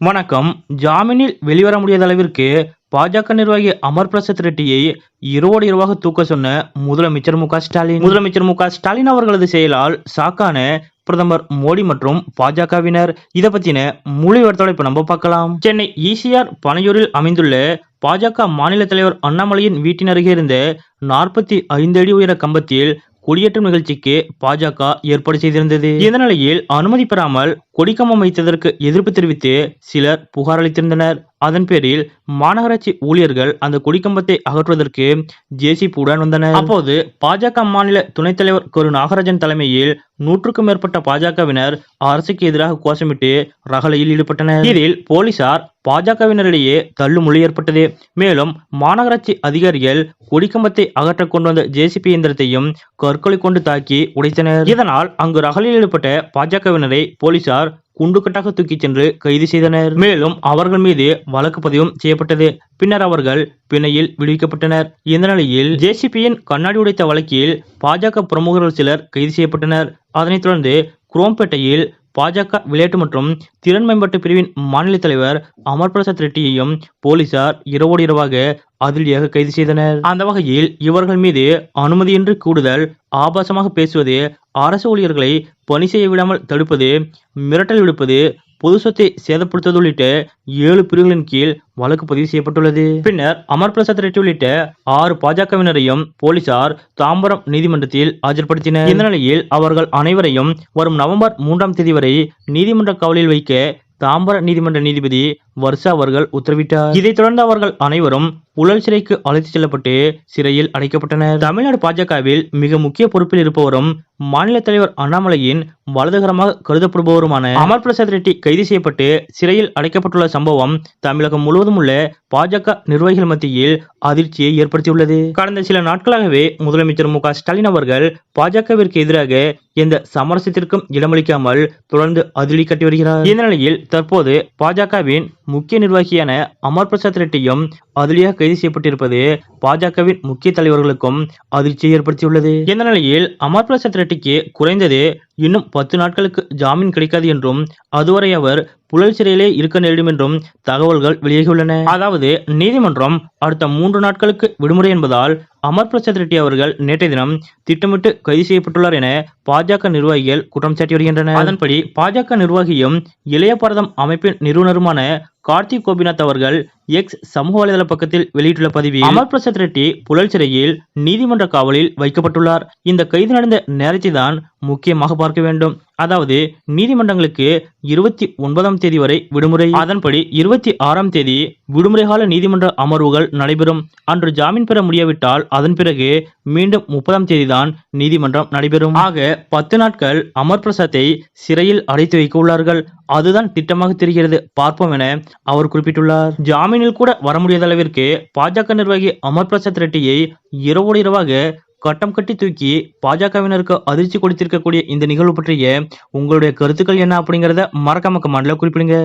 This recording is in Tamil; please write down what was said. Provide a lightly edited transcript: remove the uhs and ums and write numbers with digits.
வணக்கம். ஜாமீனில் வெளிவர முடியாத அளவிற்கு பாஜக நிர்வாகி அமர் பிரசாத் ரெட்டியை இரவோடு இரவாக தூக்க சொன்ன முதலமைச்சர் மு க ஸ்டாலின் அவர்களது செயலால் ஷாக்கான பிரதமர் மோடி மற்றும் பாஜகவினர். இதை பத்தின முழு விவரத்தோட இப்ப நம்ம பார்க்கலாம். சென்னை ஈசிஆர் பனையூரில் அமைந்துள்ள பாஜக மாநில தலைவர் அண்ணாமலையின் வீட்டின் அருகே இருந்த 45 அடி உயர கம்பத்தில் கொடியேற்றும் நிகழ்ச்சிக்கு பாஜக ஏற்பாடு செய்திருந்தது. இந்த நிலையில் அனுமதி பெறாமல் கொடிக்கம்பம் வைத்ததற்கு எதிர்ப்பு தெரிவித்து சிலர் புகார் அளித்திருந்தனர். அதன் பேரில் மாநகராட்சி ஊழியர்கள் அந்த கொடிக்கம்பத்தை அகற்றுவதற்கு ஜேசிபியுடன் வந்தனர். அப்போது பாஜக மாநில துணைத் தலைவர் கரு நாகராஜன் தலைமையில் 100க்கும் மேற்பட்ட பாஜகவினர் அரசுக்கு எதிராக கோஷமிட்டு ரகளையில் ஈடுபட்டனர். இதில் போலீசார் பாஜகவினரிடையே தள்ளுமுள்ளு ஏற்பட்டது. மேலும் மாநகராட்சி அதிகாரிகள் கொடிக்கம்பத்தை அகற்ற கொண்டு வந்த ஜேசிபி இயந்திரத்தையும் கற்களை கொண்டு தாக்கி உடைத்தனர். இதனால் அங்கு ரகளையில் ஈடுபட்ட பாஜகவினரை போலீசார் குண்டுக்கட்டாக தூக்கிச் சென்று கைது செய்தனர். மேலும் அவர்கள் மீது வழக்கு பதிவும் செய்யப்பட்டது. பின்னர் அவர்கள் பிணையில் விடுவிக்கப்பட்டனர். இந்த நிலையில் ஜேசிபியின் கண்ணாடி உடைத்த வழக்கில் பாஜக பிரமுகர்கள் சிலர் கைது செய்யப்பட்டனர். அதனைத் தொடர்ந்து குரோம்பேட்டையில் பாஜக விளையாட்டு மற்றும் திறன் மேம்பாட்டு பிரிவின் மாநில தலைவர் அமர் பிரசாத் ரெட்டியையும் போலீசார் இரவோடு இரவாக அதிரடியாக கைது செய்தனர். அந்த வகையில் இவர்கள் மீது அனுமதியின்றி கூடுதல், ஆபாசமாக பேசுவது, அரசு ஊழியர்களை பணி செய்ய விடாமல் தடுப்பது, மிரட்டல் விடுப்பது, பொது சொத்தை சேதப்படுத்துவது உள்ளிட்ட 7 பிரிவுகளின் கீழ் வழக்கு பதிவு செய்யப்பட்டுள்ளது. பின்னர் அமர் பிரசாத் ரெட்டி உள்ளிட்ட 6 பாஜகவினரையும் போலீசார் தாம்பரம் நீதிமன்றத்தில் ஆஜர்படுத்தினர். இந்த நிலையில் அவர்கள் அனைவரையும் வரும் நவம்பர் 3ஆம் தேதி வரை நீதிமன்ற காவலில் வைக்க தாம்பர நீதிமன்ற நீதிபதி வர்ஷா அவர்கள் உத்தரவிட்டார். இதைத் தொடர்ந்து அவர்கள் அனைவரும் புழல் சிறைக்கு அழைத்துச் செல்லப்பட்டு சிறையில் அடைக்கப்பட்டனர். தமிழ்நாடு பாஜகவில் மிக முக்கிய பொறுப்பில் இருப்பவரும் மாநில தலைவர் அண்ணாமலையின் வலதுகரமாக கருதப்படுபவருமான அமர் பிரசாத் ரெட்டி கைது செய்யப்பட்டு சிறையில் அடைக்கப்பட்டுள்ள சம்பவம் தமிழகம் முழுவதும் உள்ள பாஜக நிர்வாகிகள் மத்தியில் அதிர்ச்சியை ஏற்படுத்தியுள்ளது. கடந்த சில நாட்களாகவே முதலமைச்சர் மு க ஸ்டாலின் அவர்கள் பாஜகவிற்கு எதிராக எந்த சமரசத்திற்கும் இடமளிக்காமல் தொடர்ந்து அதிரடி கட்டி வருகிறார். இந்த நிலையில் தற்போது பாஜகவின் முக்கிய நிர்வாகியான அமர் பிரசாத் ரெட்டியும் அதிரடியாக கைது செய்யப்பட்டிருப்பது பாஜகவின் முக்கிய தலைவர்களுக்கும் அதிர்ச்சியை ஏற்படுத்தியுள்ளது. இந்த நிலையில் அமர் பிரசாத் ரெட்டிக்கு குறைந்தது இன்னும் 10 நாட்களுக்கு ஜாமீன் கிடைக்காது என்றும் அதுவரை அவர் புழல் சிறையிலே இருக்க நேரிடும் என்றும் தகவல்கள் வெளியாகியுள்ளன. அதாவது நீதிமன்றம் அடுத்த 3 நாட்களுக்கு விடுமுறை என்பதால் அமர் பிரசாத் ரெட்டி அவர்கள் நேற்றைய தினம் திட்டமிட்டு கைது செய்யப்பட்டுள்ளார் என பாஜக நிர்வாகிகள் குற்றம் சாட்டி வருகின்றனர். அதன்படி பாஜக நிர்வாகியும் இளைய பாரதம் அமைப்பின் நிறுவனருமான கார்த்திக் கோபிநாத் அவர்கள் எக்ஸ் சமூக வலைதள பக்கத்தில் வெளியிட்டுள்ள பதிவில் அமர் பிரசாத் ரெட்டி புழல் சிறையில் நீதிமன்ற காவலில் வைக்கப்பட்டுள்ளார். இந்த கைது நடந்த நேரத்தை தான் முக்கியமாக பார்க்க வேண்டும். அதாவது நீதிமன்றங்களுக்கு 29ஆம் தேதி வரை விடுமுறை. அதன்படி 26ஆம் தேதி விடுமுறை கால நீதிமன்ற அமர்வுகள் நடைபெறும். அன்று ஜாமீன் பெற முடியாவிட்டால் அதன் பிறகு மீண்டும் 30ஆம் தேதி தான் நீதிமன்றம் நடைபெறும். ஆக 10 நாட்கள் அமர் பிரசாத்தை சிறையில் அடைத்து வைக்க உள்ளார்கள். அதுதான் திட்டமாக தெரிகிறது, பார்ப்போம் என அவர் குறிப்பிட்டுள்ளார். ஜாமீனில் கூட வர முடியாத அளவிற்கு பாஜக நிர்வாகி அமர் பிரசாத் ரெட்டியை இரவோடு இரவாக கட்டம் கட்டி தூக்கி பாஜகவினருக்கு அதிர்ச்சி கொடுத்திருக்கக்கூடிய இந்த நிகழ்வு பற்றிய உங்களுடைய கருத்துக்கள் என்ன அப்படிங்கறத மறக்காம கமெண்ட்ல குறிப்பிடுங்க.